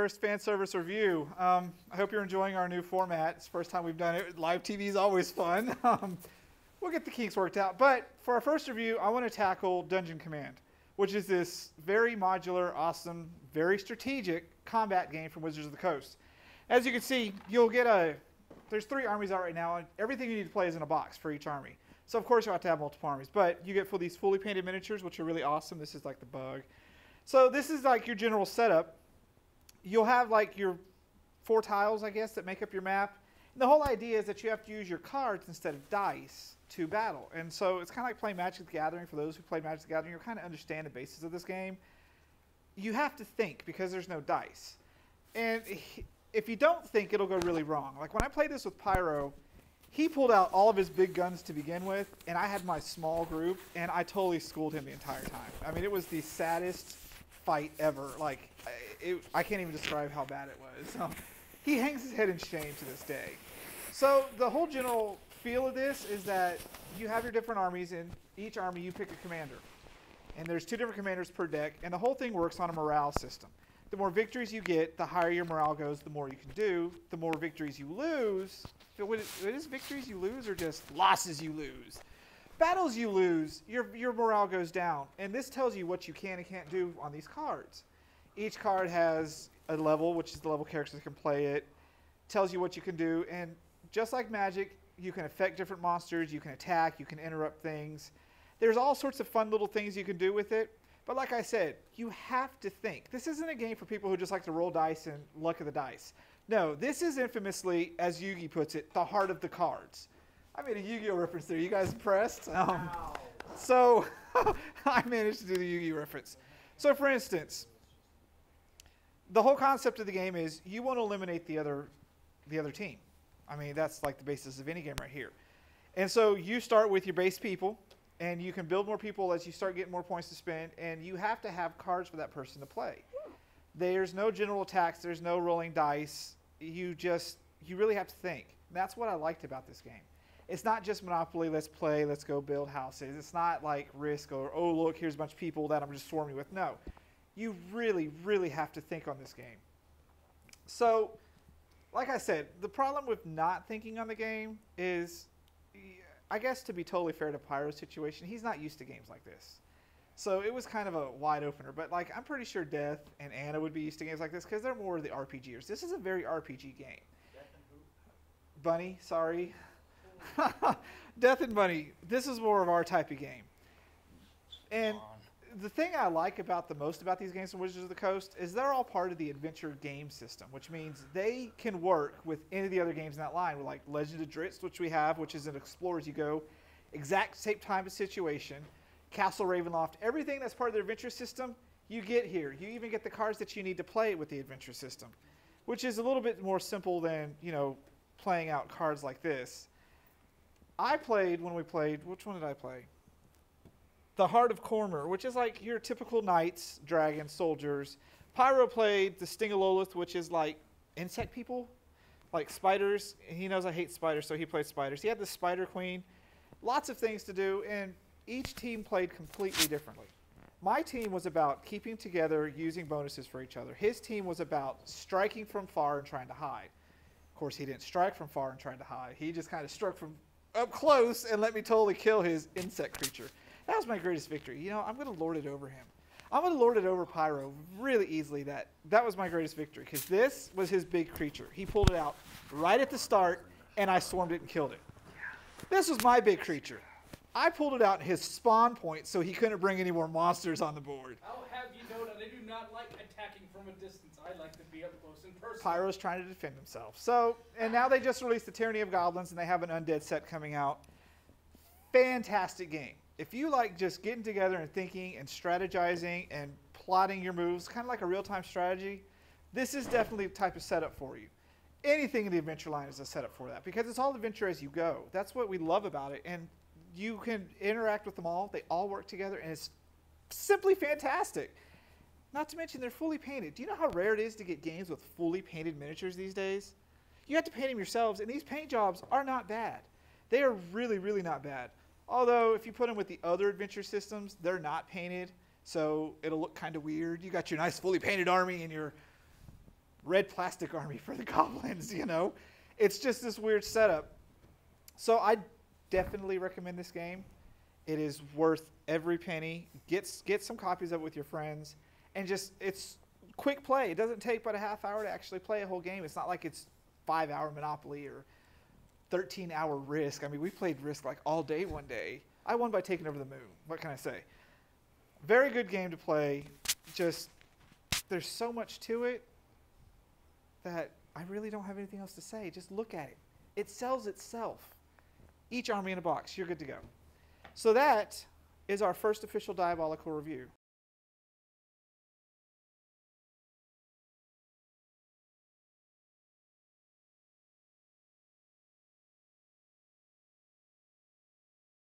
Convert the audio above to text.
first fan service review. I hope you're enjoying our new format. It's the first time we've done it. Live TV is always fun. We'll get the kinks worked out. But for our first review, I want to tackle Dungeon Command, which is this very modular, awesome, very strategic combat game from Wizards of the Coast. As you can see, you'll get there's 3 armies out right now, and everything you need to play is in a box for each army. So of course you'll have to have multiple armies, but you get these fully painted miniatures, which are really awesome. This is like the bug. So this is like your general setup. You'll have like your 4 tiles, I guess, that make up your map. And the whole idea is that you have to use your cards instead of dice to battle. And so it's kind of like playing Magic the Gathering. For those who play Magic the Gathering, you'll kind of understand the basis of this game. You have to think because there's no dice. And if you don't think, it'll go really wrong. Like when I played this with Pyro, he pulled out all of his big guns to begin with, and I had my small group, and I totally schooled him the entire time. I mean, it was the saddest fight ever. Like, I can't even describe how bad it was. He hangs his head in shame to this day. So the whole general feel of this is that you have your different armies. In each army, you pick a commander. And there's 2 different commanders per deck, and the whole thing works on a morale system. The more victories you get, the higher your morale goes, the more you can do. The more victories you lose, what is victories you lose or just losses you lose? Battles you lose, your morale goes down. And this tells you what you can and can't do on these cards. Each card has a level, which is the level characters that can play it. Tells you what you can do. And just like Magic, you can affect different monsters, you can attack, you can interrupt things. There's all sorts of fun little things you can do with it. But like I said, you have to think. This isn't a game for people who just like to roll dice and luck of the dice. No, this is infamously, as Yugi puts it, the heart of the cards. I made a Yu-Gi-Oh reference there. You guys impressed? So I managed to do the Yu-Gi-Oh reference. So for instance, the whole concept of the game is you want to eliminate the other team. I mean, that's like the basis of any game right here. And so you start with your base people, and you can build more people as you start getting more points to spend, and you have to have cards for that person to play. There's no general attacks. There's no rolling dice. You really have to think. That's what I liked about this game. It's not just Monopoly, let's play, let's go build houses. It's not like Risk or, oh, look, here's a bunch of people that I'm just swarming with. No. You really, really have to think on this game. So, like I said, the problem with not thinking on the game is, I guess to be totally fair to Pyro's situation, he's not used to games like this. So it was kind of a wide opener. But like I'm pretty sure Death and Anna would be used to games like this because they're more of the RPGers. This is a very RPG game. Death and who? Bunny, sorry. Death and Bunny, this is more of our type of game. And the thing I like about the most about these games from Wizards of the Coast is they're all part of the adventure game system, which means they can work with any of the other games in that line, like Legend of Drizzt, which we have, which is an explore as you go, exact same time of situation, Castle Ravenloft, everything that's part of the adventure system, you get here. You even get the cards that you need to play with the adventure system, which is a little bit more simple than, you know, playing out cards like this. I played, when we played, which one did I play? The Heart of Cormor, which is like your typical knights, dragons, soldiers. Pyro played the Sting of Lolith, which is like insect people, like spiders. He knows I hate spiders, so he played spiders. He had the Spider Queen. Lots of things to do, and each team played completely differently. My team was about keeping together, using bonuses for each other. His team was about striking from far and trying to hide. Of course, he didn't strike from far and trying to hide. He just kind of struck from up close and let me totally kill his insect creature. That was my greatest victory. You know, I'm going to lord it over him. I'm going to lord it over Pyro really easily. That was my greatest victory because this was his big creature. He pulled it out right at the start, and I swarmed it and killed it. This was my big creature. I pulled it out in his spawn point so he couldn't bring any more monsters on the board. I'll have you know that I do not like attacking from a distance. I like to be up close and personal. Pyro's trying to defend himself. So, and now they just released the Tyranny of Goblins, and they have an Undead set coming out. Fantastic game. If you like just getting together and thinking and strategizing and plotting your moves, kind of like a real-time strategy, this is definitely the type of setup for you. Anything in the adventure line is a setup for that because it's all adventure as you go. That's what we love about it. And you can interact with them all. They all work together, and it's simply fantastic. Not to mention they're fully painted. Do you know how rare it is to get games with fully painted miniatures these days? You have to paint them yourselves, and these paint jobs are not bad. They are really, really not bad. Although, if you put them with the other adventure systems, they're not painted, so it'll look kind of weird. You got your nice fully painted army and your red plastic army for the goblins, you know? It's just this weird setup. So I definitely recommend this game. It is worth every penny. Get some copies of it with your friends. And just, it's quick play. It doesn't take but a half hour to actually play a whole game. It's not like it's 5-hour Monopoly or 13-hour Risk. I mean, we played Risk like all day one day. I won by taking over the moon. What can I say? Very good game to play. Just, there's so much to it that I really don't have anything else to say. Just look at it. It sells itself. Each army in a box. You're good to go. So that is our first official Diabolical review.